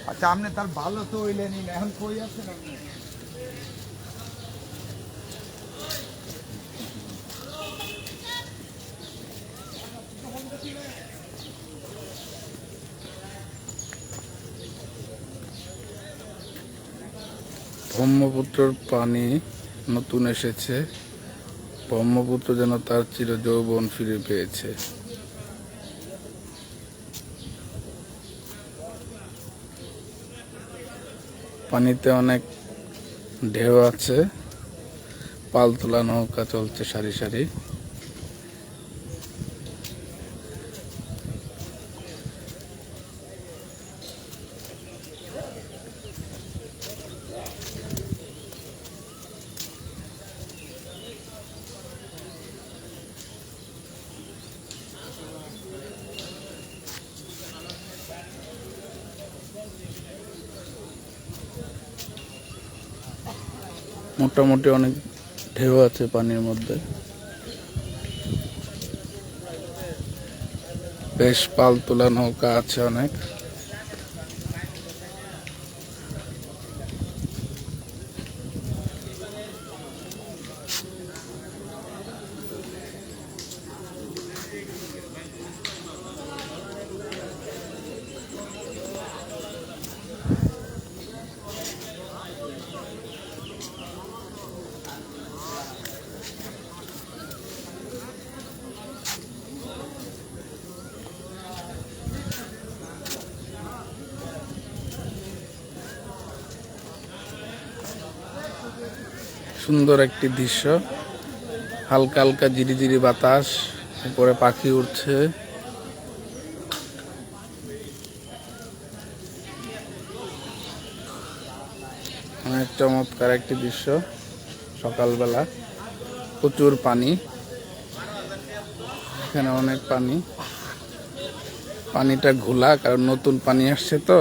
আচ্ছা আপনি তার ভালো তো হইলেন এখন কই আছেন আপনি? ব্রহ্মপুত্রের পানি নতুন এসেছে। ব্রহ্মপুত্র যেন তার চির যৌবন ফিরে পেয়েছে। পানিতে অনেক ঢেউ আছে, পালতোলা নৌকা চলছে সারি সারি। মোটামুটি অনেক ঢেউ আছে পানির মধ্যে, বেশ পালতোলা নৌকা আছে অনেক। সুন্দর একটি দৃশ্য, হালকা হালকা ঝিরিঝিরি বাতাস, উপরে পাখি উড়ছে। অনেক চমৎকার একটি দৃশ্য। সকালবেলা প্রচুর পানি, এখানে অনেক পানি। পানিটা ঘোলা, কারণ নতুন পানি আসছে তো,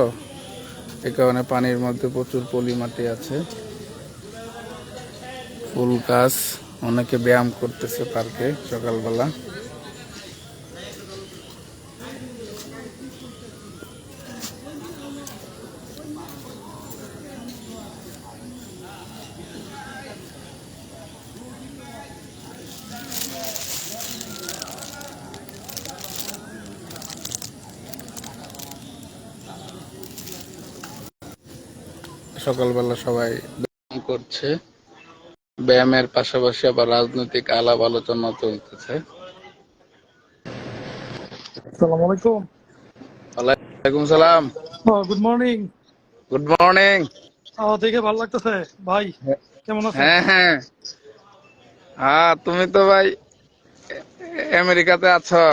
এ কারণে পানির মধ্যে প্রচুর পলি মাটি আছে। ফুল গাছ, অনেকে ব্যায়াম করতেছে পার্কে সকালবেলা। সকালবেলা সবাই ব্যায়াম করছে, ব্যায়ামের পাশাপাশি আবার রাজনৈতিক আলাপ আলোচনা চলতেছে। আসসালামু আলাইকুম। ওয়ালাইকুম সালাম। Good morning. Good morning. দেখে ভালো লাগতেছে ভাই, কেমন আছেন? হ্যাঁ হ্যাঁ হ্যাঁ, তুমি তো ভাই আমেরিকাতে আছো।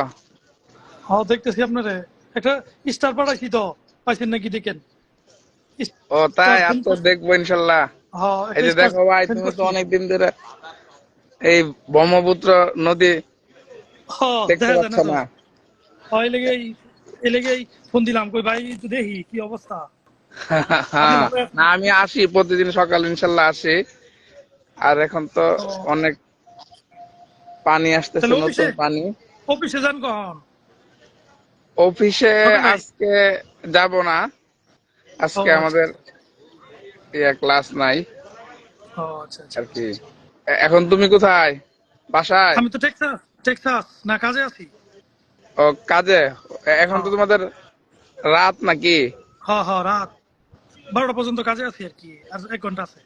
দেখতেছি আপনারে একটা স্টার পাঠাইছি তো, পাইছেন নাকি দেখেন? ও স্টার তাই, আর সেন্ড তো করছি। দেখবো ইনশাল্লাহ। এই একটা যে স্টার দেখো ভাই, সেন্ড তুমি তো করছি। অনেকদিন ধরে এই ব্রহ্মপুত্র নদী দেখতে দেখা যায় পাচ্ছ না তো। না। এই লেগেই ফোন দিলাম, কই ভাই একটু দেখি কি অবস্থা। আপনি হ্যাঁ, ভালো না আছেন? আমি আসি প্রতিদিন সকাল ইনশাল্লাহ আসি। আর এখন তো ও, অনেক পানি আসতেছে, তাহলে নতুন পানি। অফিসে যান কখন? অফিসে সকালে? আজকে যাব না, ও আজকে আচ্ছা আমাদের আচ্ছা। ক্লাস নাই আচ্ছা আচ্ছা আর কি। আচ্ছা। এখন তুমি কোথায়? বাসায়? আমি তো টেক্সাস টেক্সাস না, কাজে আছি। ও কাজে। এখন তো হ্যাঁ তোমাদের রাত নাকি? রাত 12টা পর্যন্ত কাজে আছি আর কি, আর 1 ঘন্টা আছে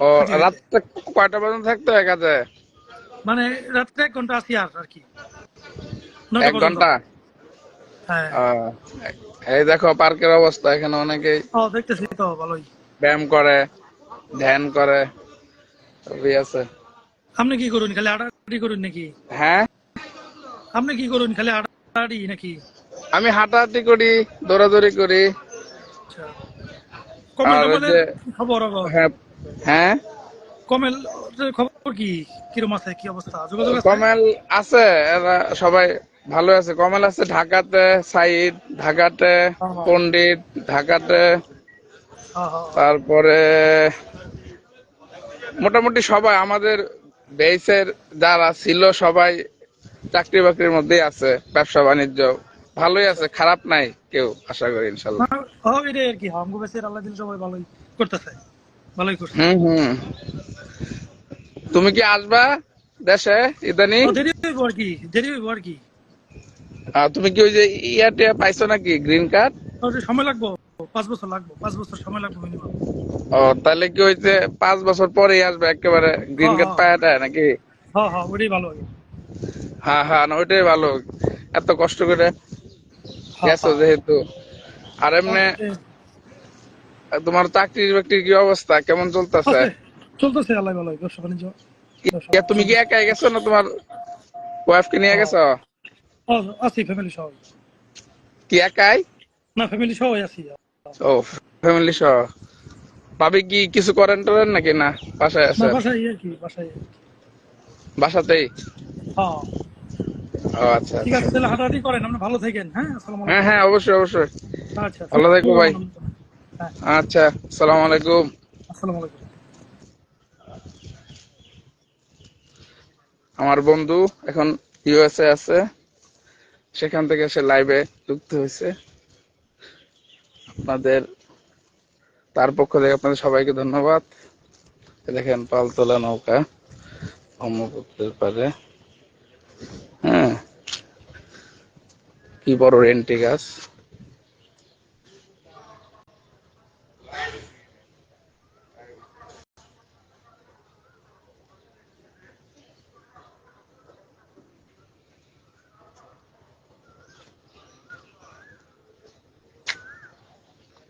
ও, ছুটি হইতে। রাতটা কয়টা পর্যন্ত থাকতে হয় কাজে? মানে রাত্রে 1 ঘন্টা আছি আর আর কি, 9টা এক পর্যন্ত। ঘন্টা হ্যাঁ। আহ, এই দেখো পার্কের অবস্থা, এখানে অনেকেই দেখতেছি তো ভালোই। ব্যায়াম করে, ধ্যান করে, সবই আছে। আপনি কি করুন, খালি আড়াআড়ি করুন নাকি? হ্যাঁ, আপনি কি করুন, খালি আড়াআড়ি নাকি? আমি হাঁটাহাঁটি করি, দৌড়াদৌড়ি করি। আচ্ছা। কমেল আর ওই টমেলের যে, কি খবর আবার? হ্যাঁ হ্যাঁ, কমেল খবর কি, কিরম আছে, কি অবস্থা, যোগাযোগ আছে? কমেল আছে, এরা সবাই ভালো আছে। কমেল আছে ঢাকাতে, সাইদ ঢাকাতে, হ্যাঁ হ্যাঁ পণ্ডিত ঢাকাতে, হ্যাঁ। তারপরে মোটামুটি সবাই আমাদের বেসের যারা ছিল সবাই চাকরি বাকরির মধ্যেই আছে, ব্যবসা বাণিজ্য ভালোই আচ্ছা। আছে, খারাপ নাই কেউ, আশা করি ইনশাল্লাহ। এটা আর কি আমগো বেশি আল্লাহ দিল সবাই ভালোই করতেছে, ভালোই করছে। হুম। তুমি কি আসবা দেশে ইদানিং? দেরি হইব আর কি, দেরি হইব আর কি। তুমি কি ওই যে ইয়াতে পাইছো নাকি গ্রিন কার্ড? সময় লাগবো, 5 বছর লাগবো, 5 বছর সময় লাগবে মিনিমাম। ও তাহলে কি ওই যে 5 বছর পরেই আসবে একেবারে গ্রিন হ্যাঁ কার্ড হ্যাঁ পায়াটা নাকি? হ্যাঁ, ওটাই ভালো হবে। হ্যাঁ না ওইটাই ভালো, এত কষ্ট করে হ্যাঁ গেছো যেহেতু। আর এমনি হ্যাঁ, তোমার চাকরি বাকরির কি অবস্থা, কেমন চলতেছে? আছে, চলতেছে আল্লাহ ভালোই, ব্যবসা বাণিজ্য ব্যবসা তুমি কি চলতেছে। একাই গেছো না তোমার ওয়াইফ কে নিয়ে গেছো? আছি ফ্যামিলি সহ। কি একাই? না ফ্যামিলি সহ আছি। ও ফ্যামিলি সহ। ভাবি কি কিছু করেন টরেন নাকি না বাসায় না আছেন? বাসায় আর কি, বাসায়। বাসাতেই? হ্যাঁ ও আচ্ছা ঠিক আচ্ছা। আছে, তাহলে হাঁটাহাঁটি করেন, আপনি ভালো থাকেন। হ্যাঁ, আসসালামু হ্যাঁ আলাইকুম। হ্যাঁ অবশ্যই অবশ্যই। আচ্ছা, ভালো থাকো ভাই। হ্যাঁ, আচ্ছা, আসসালামু আলাইকুম। আসসালামু আলাইকুম। আমার বন্ধু এখন ইউএসএ আছে, সেখান থেকে সে লাইভে যুক্ত হয়েছে। আপনাদের তার পক্ষ থেকে আপনাদের সবাইকে ধন্যবাদ। দেখেন পালতোলা নৌকা ব্রহ্মপুত্রের পারে। হ্যাঁ, কি বড় রেন্টি গাছ।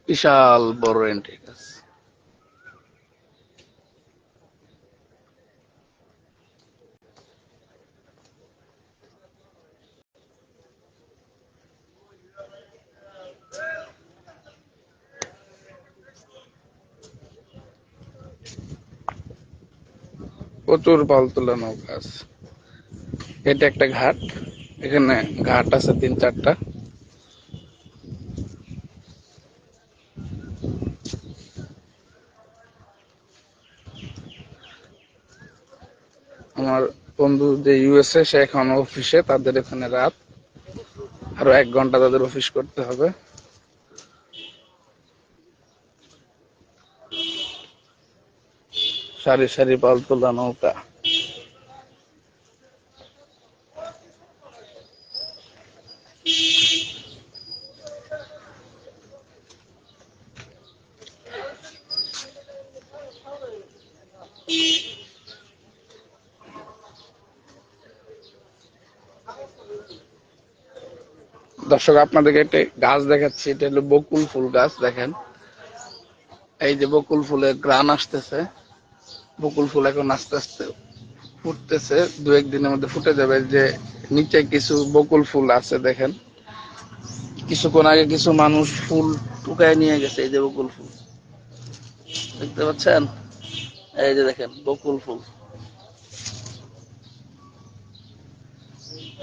বিশাল বড় রেন্টি গাছ। প্রচুর পালতোলা নৌকা আছে। এটা একটা ঘাট, এখানে ঘাট আছে 3-4টা। আমার বন্ধু যে ইউএসএ সে এখন অফিসে, তাদের এখানে রাত, আরো 1 ঘন্টা তাদের অফিস করতে হবে। সারি সারি পালতোলা নৌকা। দর্শক আপনাদেরকে একটা গাছ দেখাচ্ছি, এটা হলো বকুল ফুল গাছ। দেখেন এই যে বকুল ফুলের গ্রান আসতেছে। বকুল ফুল এখন আস্তে আস্তে ফুটতেছে, 2-1 দিনের মধ্যে ফুটে যাবে। যে নিচে কিছু বকুল ফুল আছে দেখেন, কিছুক্ষণ আগে কিছু মানুষ ফুল টুকায় নিয়ে গেছে। এই যে বকুল ফুল দেখতে পাচ্ছেন, এই যে দেখেন বকুল ফুল,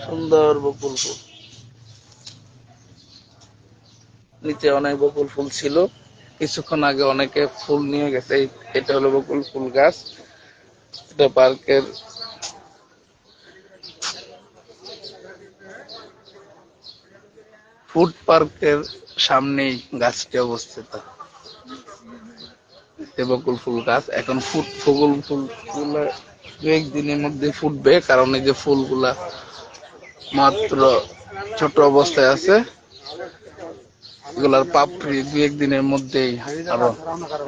সুন্দর বকুল ফুল। নিচে অনেক বকুল ফুল ছিল, কিছুক্ষণ আগে অনেকে ফুল নিয়ে গেছে। এটা হলো বকুল ফুল গাছ। এটা পার্কের ফুড পার্কের সামনেই গাছটি অবস্থিত। বকুল ফুল গাছ এখন বকুল ফুল গুলা 2-1 দিনের মধ্যে ফুটবে, কারণ এই যে ফুলগুলা মাত্র ছোট অবস্থায় আছে। এগুলার পাপড়ি 2-1 দিনের মধ্যেই আরো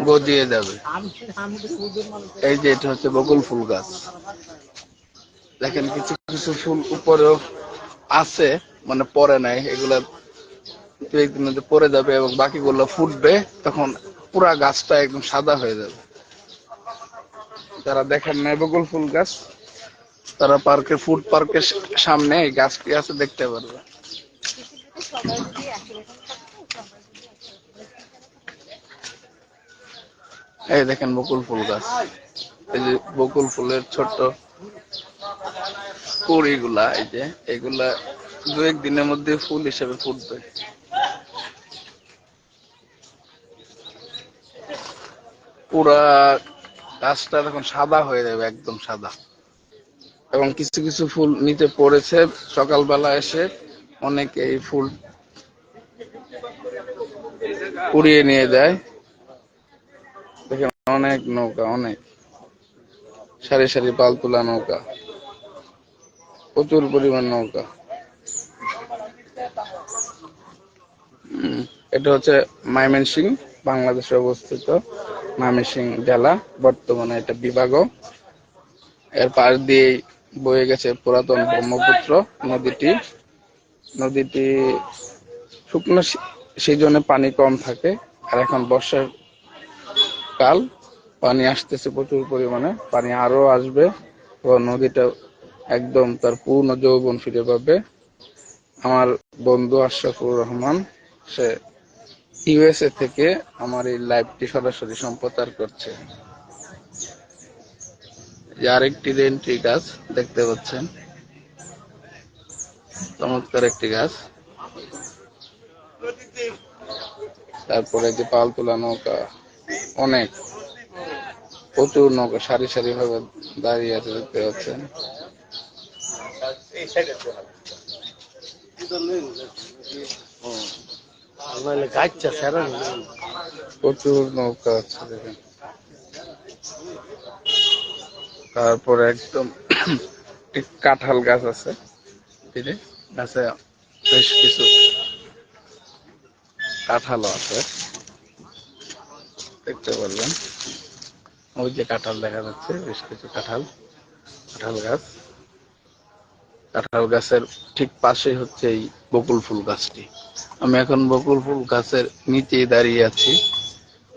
গজিয়ে যাবে। এই যে এটা হচ্ছে বকুল ফুল গাছ। দেখেন কিছু কিছু ফুল উপরেও আছে, মানে পরে নাই, এগুলা 2-1 দিনের মধ্যে পরে যাবে এবং বাকিগুলো ফুটবে, তখন পুরা গাছটা একদম সাদা হয়ে যাবে। যারা দেখেন নাই বকুল ফুল গাছ, তারা ফুড পার্কের সামনে এই গাছটি আছে, দেখতে পারবে। এই দেখেন বকুল ফুল গাছ, এই যে বকুল ফুলের ছোট কুড়িগুলা, এই যে এগুলা 2-1 দিনের মধ্যে ফুল হিসেবে ফুটবে। পুরা গাছটা তখন সাদা হয়ে যাবে, একদম সাদা। এবং কিছু কিছু ফুল নিচে পড়েছে, সকালবেলা এসে অনেকে এই ফুল উড়িয়ে নিয়ে যায়। দেখেন অনেক নৌকা, অনেক সারি সারি পাল তোলা নৌকা, প্রচুর পরিমাণ নৌকা। এটা হচ্ছে ময়মনসিংহ, বাংলাদেশে অবস্থিত ময়মনসিংহ জেলা, বর্তমানে এটা বিভাগও। এর পাশ দিয়েই বয়ে গেছে পুরাতন ব্রহ্মপুত্র নদীটি। নদীটি শুকনো সিজনে পানি কম থাকে, আর এখন বর্ষার কাল, পানি আসতেছে প্রচুর পরিমাণে, পানি আরো আসবে এবং নদীটা একদম তার পূর্ণ যৌবন ফিরে পাবে। আমার বন্ধু আশরাফুর রহমান, সে ইউএসএ থেকে আমার এই লাইভটি সরাসরি সম্প্রচার করছে। যে আরেকটি রেন্ট্রি গাছ দেখতে পাচ্ছেন, চমৎকার একটি গাছ। তারপরে যে পাল তোলা নৌকা, অনেক প্রচুর নৌকা সারি সারি ভাবে দাঁড়িয়ে আছে দেখতে পাচ্ছেন। প্রচুর নৌকা আছে দেখেন। তারপরে একদম কাঁঠাল গাছ আছে, গাছে বেশ কিছু কাঁঠালও আছে দেখতে পারবেন। ওই যে কাঁঠাল দেখা যাচ্ছে, বেশ কিছু কাঁঠাল, কাঁঠাল গাছ। কাঁঠাল গাছের ঠিক পাশেই হচ্ছে এই বকুল ফুল গাছটি। আমি এখন বকুল ফুল গাছের নিচেই দাঁড়িয়ে আছি।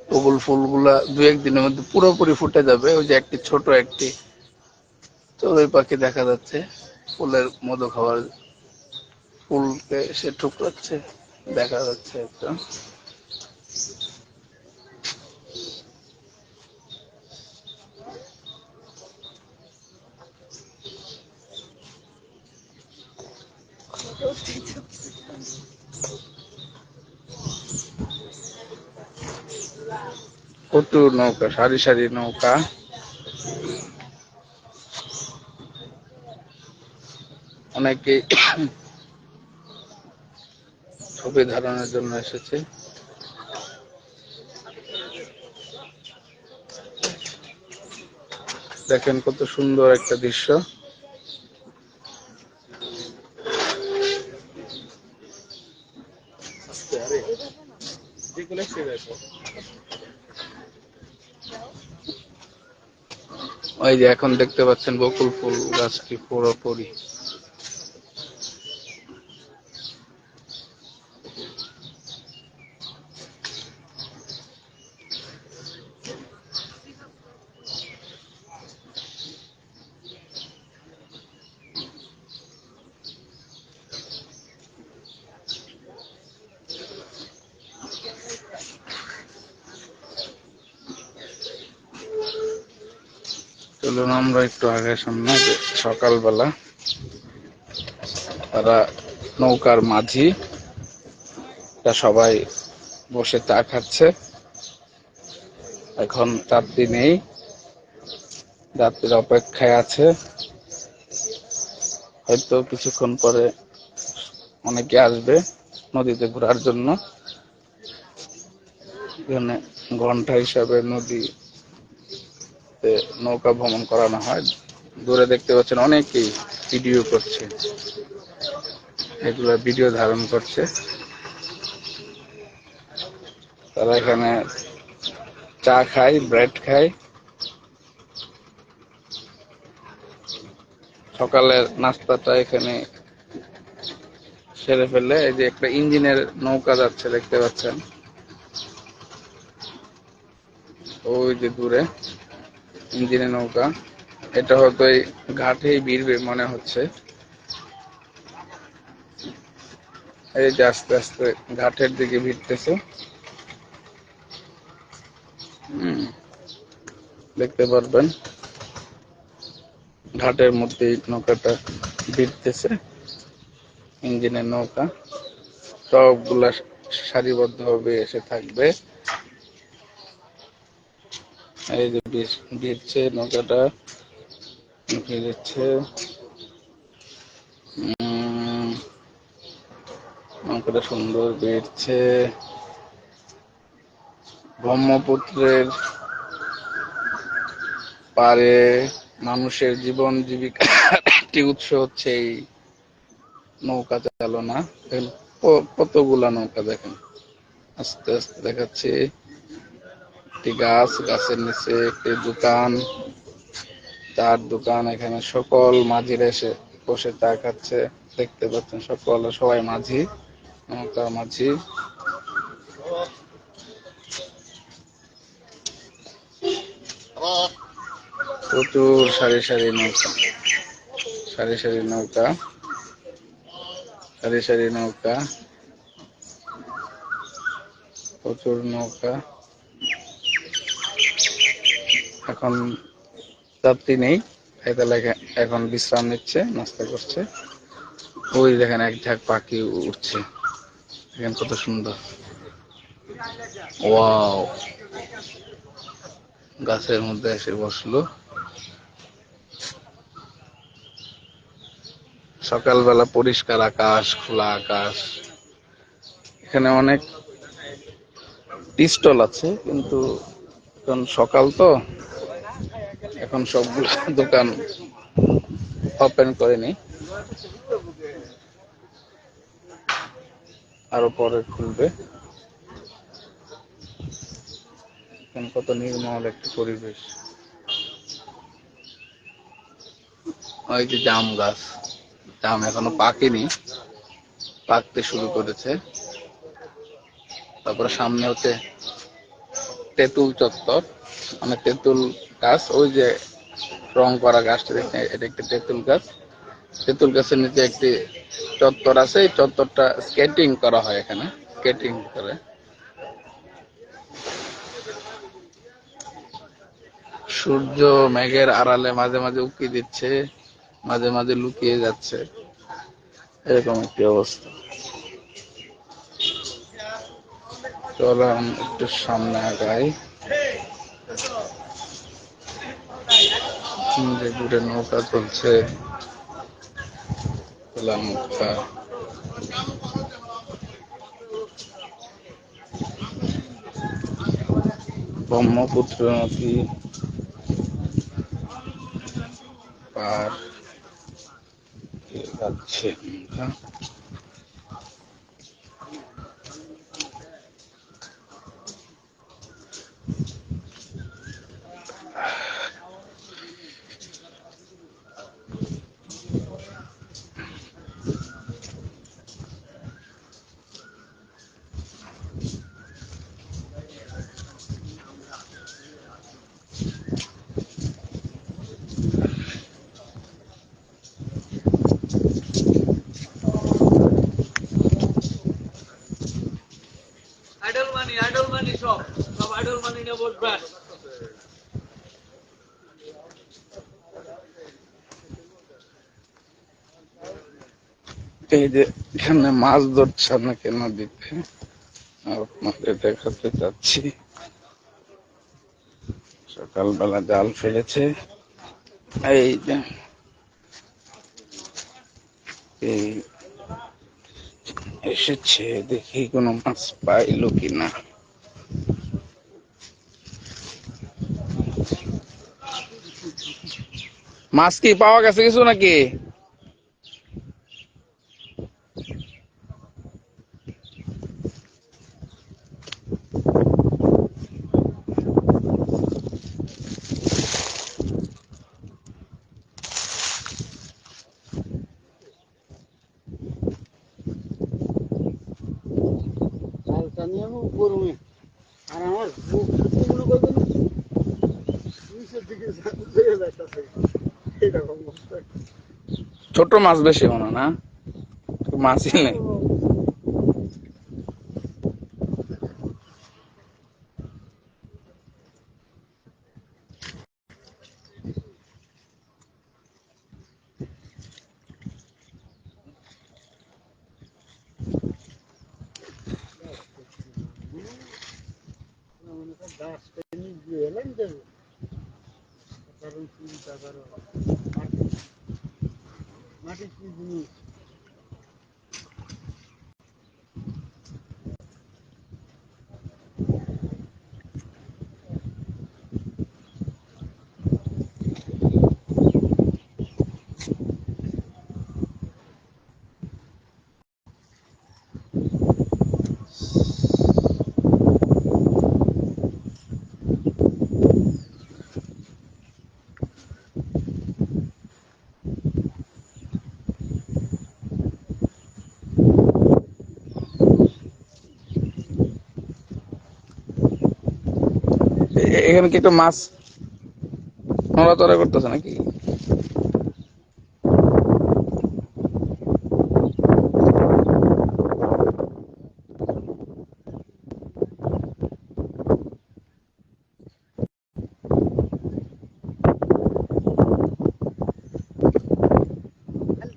বকুল ফুলগুলা দু একদিনের মধ্যে পুরোপুরি ফুটে যাবে। ওই যে একটি ছোট একটি চড়ুই পাখি দেখা যাচ্ছে, ফুলের মধু খাওয়ার, ফুলকে সে ঠুকরাচ্ছে দেখা যাচ্ছে একটা। প্রচুর নৌকা, সারি সারি নৌকা। অনেকে ছবি ধারণের জন্য এসেছে। দেখেন কত সুন্দর একটা দৃশ্য। ওই যে এখন দেখতে পাচ্ছেন বকুল ফুল গাছটি পুরোপুরি। চলুন আমরা একটু আগে সামনে, সকালবেলা তারা নৌকার মাঝি, তা সবাই বসে চা খাচ্ছে। এখন যাত্রী নেই, যাত্রীর অপেক্ষায় আছে। হয়তো কিছুক্ষণ পরে অনেকে আসবে নদীতে ঘোরার জন্য। এখানে ঘন্টা হিসাবে নদীতে নৌকা ভ্রমণ করানো হয়। দূরে দেখতে পাচ্ছেন অনেকেই ভিডিও করছে, এগুলো ভিডিও ধারণ করছে। তারা এখানে চা খায়, ব্রেড খায়। সকালের নাস্তাটা এখানে সেরে ফেলে। এই যে একটা ইঞ্জিনের নৌকা যাচ্ছে দেখতে পাচ্ছেন, ওই যে দূরে ইঞ্জিনের নৌকা। এটা হয়তো এই ঘাটেই ভিড়বে মনে হচ্ছে। এই যে আস্তে আস্তে ঘাটের দিকে ভিড়তেছে। দেখতে পারবেন ঘাটের মধ্যে নৌকাটা ভিড়তেছে, ইঞ্জিনের নৌকা। সবগুলা সারিবদ্ধ ভাবে এসে থাকবে। এই যে ভিড়ছে নৌকাটা, ভিড়ছে। নৌকাটা সুন্দর বেড়ছে। ব্রহ্মপুত্রের পারে মানুষের জীবন জীবিকার একটি উৎস হচ্ছে এই নৌকা চালনা। কতগুলা নৌকা দেখেন, আস্তে আস্তে দেখাচ্ছি। একটি গাছ, গাছের নিচে একটি দোকান, তার দোকান। এখানে সকল মাঝিরা এসে বসে চা খাচ্ছে, দেখতে পাচ্ছেন সবাই মাঝি, নৌকার মাঝি। প্রচুর সারি সারি নৌকা, সারি সারি নৌকা, সারি সারি নৌকা, প্রচুর নৌকা। এখন যাত্রী নেই, এখন বিশ্রাম নিচ্ছে, নাস্তা করছে। ওই দেখেন এক ঝাঁক পাখি উঠছে, দেখেন কত সুন্দর। ওয়াও, গাছের মধ্যে এসে বসলো। সকালবেলা পরিষ্কার আকাশ, খোলা আকাশ। এখানে অনেক স্টল আছে, কিন্তু এখন সকাল তো, এখন সবগুলো দোকান ওপেন করেনি, আরো পরে খুলবে। এখন কত নির্মল একটি পরিবেশ। ওই যে জাম গাছ, জাম এখনো পাকেনি, পাকতে শুরু করেছে। তারপরে সামনে হচ্ছে তেঁতুল চত্বর, মানে তেঁতুল গাছ, ওই যে রং করা গাছটা দেখতে, এটা একটি তেঁতুল গাছ। তেঁতুল গাছের নিচে একটি চত্বর আছে, এই চত্বরটা স্কেটিং করা হয়, এখানে স্কেটিং করে। সূর্য মেঘের আড়ালে মাঝে মাঝে উঁকি দিচ্ছে, মাঝে মাঝে লুকিয়ে যাচ্ছে, এরকম একটি অবস্থা। চলো একটু সামনে আগাই। যে দূরে নৌকা চলছে, খোলা নৌকা। ব্রহ্মপুত্র নদী পার যাচ্ছে নৌকা। আইডল মানি সব আইডল মানি নিয়ে বসবেন। এই যে এখানে মাছ ধরছে অনেকে নদীতে, আপনাদের দেখাতে চাচ্ছি। সকালবেলা জাল ফেলেছে, এই যে এই এসেছে, দেখি কোনো মাছ পাইলো কিনা। মাছ কি পাওয়া গেছে কিছু নাকি? আর আমার বুকগুলো কত নিচের দিকে চলে যাইতেছে, এরকম অবস্থা। ছোট মাছ বেশি মনে না, মাছই নেই। গাছটা নিয়ে এলাম যাবে, কারণ চিন্তা করো মাটি কি জিনিস। এখানে কি একটু মাছ নড়াচড়া করতেছে নাকি?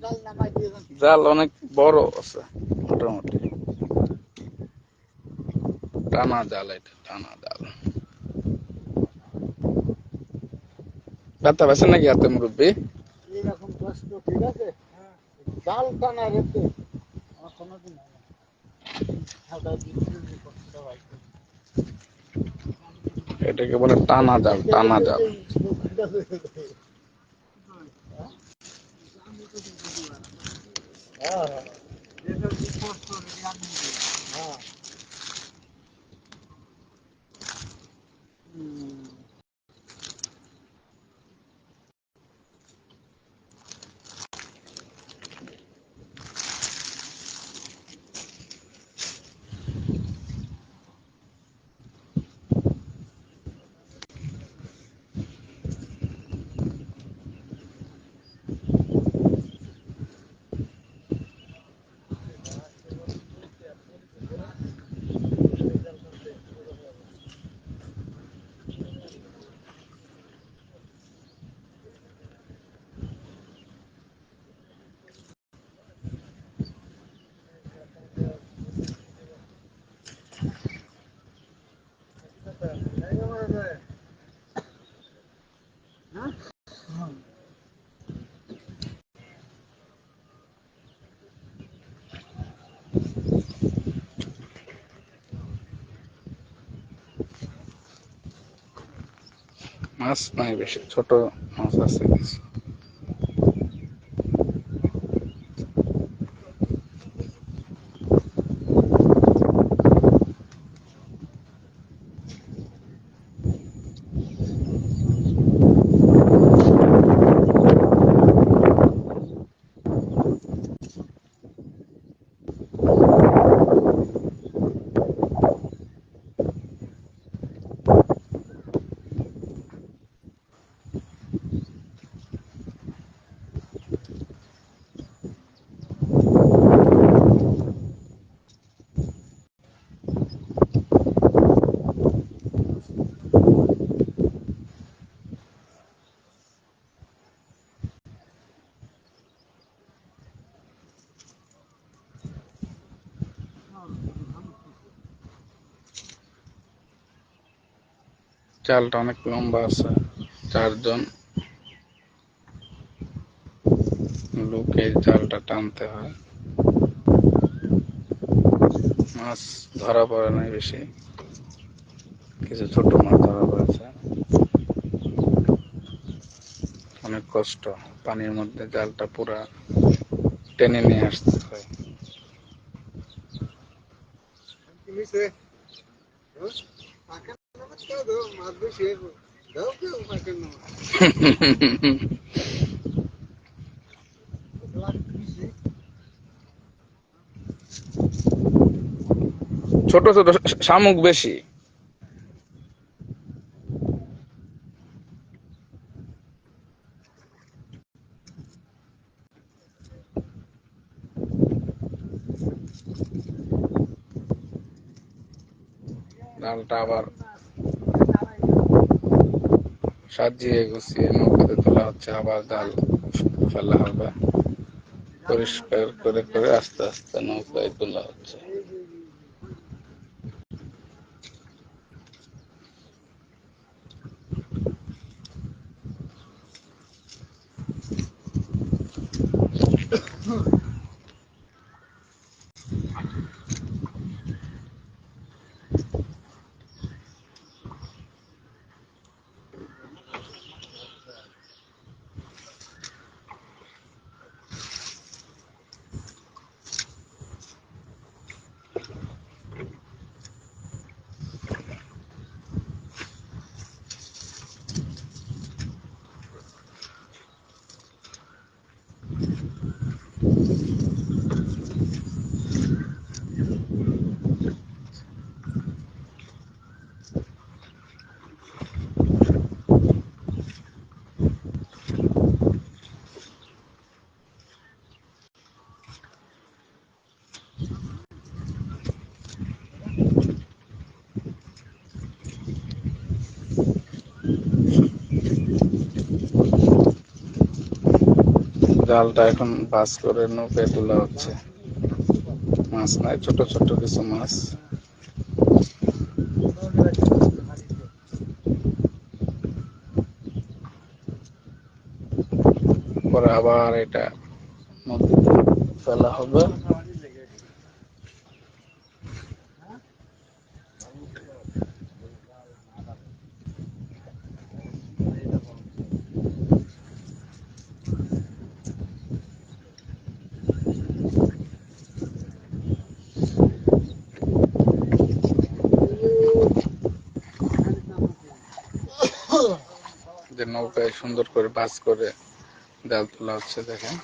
জাল নামাই দিয়ে যান। জাল অনেক বড় আছে মোটামুটি, টানা জাল, এটা টানা জাল। ব্যথা পাচ্ছেন নাকি হাতে মুরব্বী? এইরকম কষ্ট, ঠিক আছে? জাল টানা রেখে আমার কোনোদিন হয় না। হালকা দিচ্ছি কষ্টটা হয়। এটাকে বলে টানা জাল, টানা জাল। হ্যাঁ হ্যাঁ। যেটা কি কষ্ট হ্যাঁ। মাছ নাই বেশি, ছোট মাছ আছে কিছু। জালটা অনেক লম্বা আছে, 4 জন লোকে জালটা টানতে হয়। মাছ ধরা পড়ে নাই বেশি, কিছু ছোট মাছ ধরা পড়েছে। অনেক কষ্ট, পানির মধ্যে জালটা পুরা টেনে নিয়ে আসতে হয়। মাছ বেশি দাও কেউ পাকের না। ছোট ছোট শামুক বেশি। জালটা আবার সাজিয়ে গুছিয়ে নৌকাতে তোলা হচ্ছে, আবার জাল ফেলা হবে, পরিষ্কার করে করে আস্তে আস্তে নৌকায় তোলা হচ্ছে। জালটা এখন বাস করে নৌকায় তোলা হচ্ছে। মাছ নাই, ছোট ছোট কিছু মাছ। পরে আবার এটা নদীতে ফেলা হবে। যে নৌকায় সুন্দর করে বাস করে জাল তোলা হচ্ছে, দেখেন।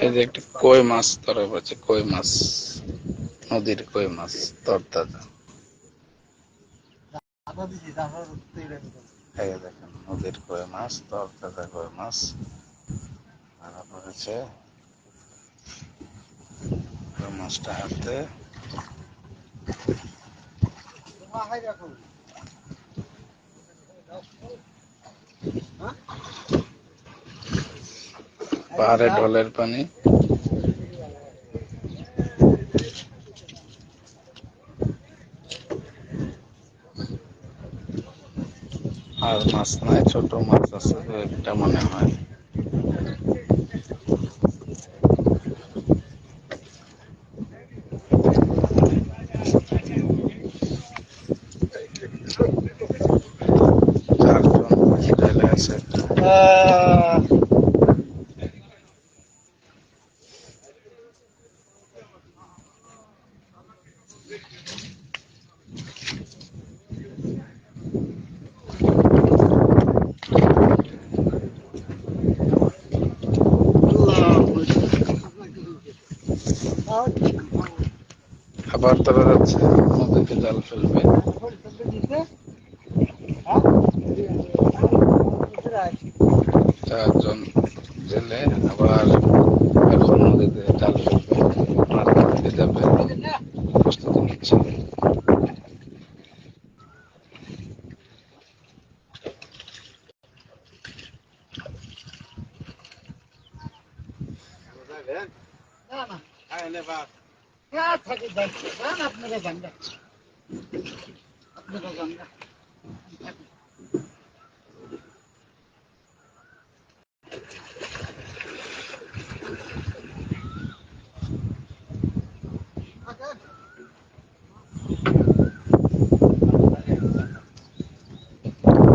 এই যে একটি কই মাছ ধরা পড়ছে, কই মাছ, নদীর কই মাছ, তরতাজা। এই যে দেখেন নদীর কই মাছ, তরতাজা কই মাছ ধরা পড়েছে। কই মাছটা হাতে। পাহাড়ে ঢলের পানি। আর মাছ নাই, ছোট মাছ আছে একটা মনে হয়। চারজন জেলে আছে। আবার তারা যাচ্ছে নদীতে জাল ফেলবে। চারজন জেলে আবার এখন নদীতে জাল ফেলবে, মাছ ধরতে যাবে, প্রস্তুতি নিচ্ছে।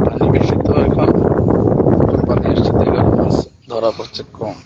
পানি বেশি তো এখন, পানি আসছে দেখে মাছ ধরা পড়ছে কম।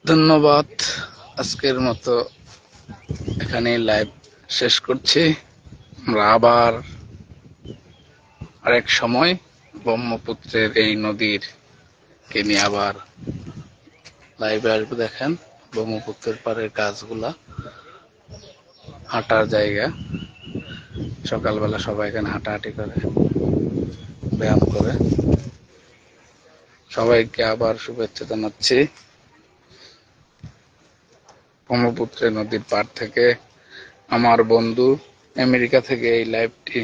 ধন্যবাদ। আজকের মতো এখানে লাইভ শেষ করছি। আমরা আবার আরেক সময় ব্রহ্মপুত্রের এই নদীর কে নিয়ে আবার লাইভে আসবো। দেখেন ব্রহ্মপুত্রের পাড়ের গাছগুলা, হাঁটার জায়গা। সকালবেলা সবাই এখানে হাঁটাহাঁটি করে, ব্যায়াম করে। সবাইকে আবার শুভেচ্ছা জানাচ্ছি ব্রহ্মপুত্রের নদীর পাড় থেকে। আমার বন্ধু আমেরিকা থেকে এই লাইভটি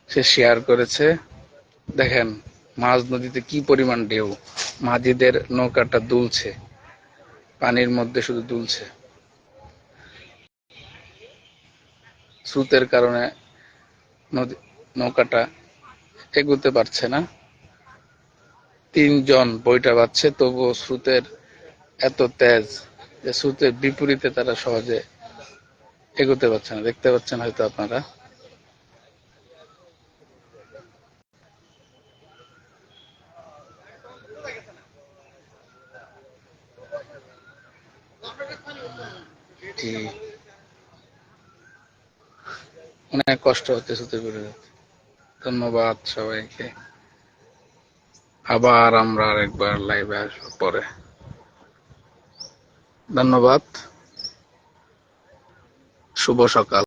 সে শেয়ার করেছে। দেখেন মাঝ নদীতে কি পরিমাণ ঢেউ, মাঝিদের নৌকাটা দুলছে, পানির মধ্যে শুধু দুলছে। স্রোতের কারণে নদী নৌকাটা এগোতে পারছে না। 3 জন বইটা বাচ্ছে, তবুও স্রোতের এত তেজ যে স্রোতের বিপরীতে তারা সহজে এগোতে পারছে না। দেখতে পাচ্ছেন হয়তো আপনারা। জি, অনেক কষ্ট হচ্ছে স্রোতের বিরুদ্ধে। ধন্যবাদ সবাইকে। আবার আমরা আরেকবার লাইভে আসবো পরে। ধন্যবাদ। শুভ সকাল।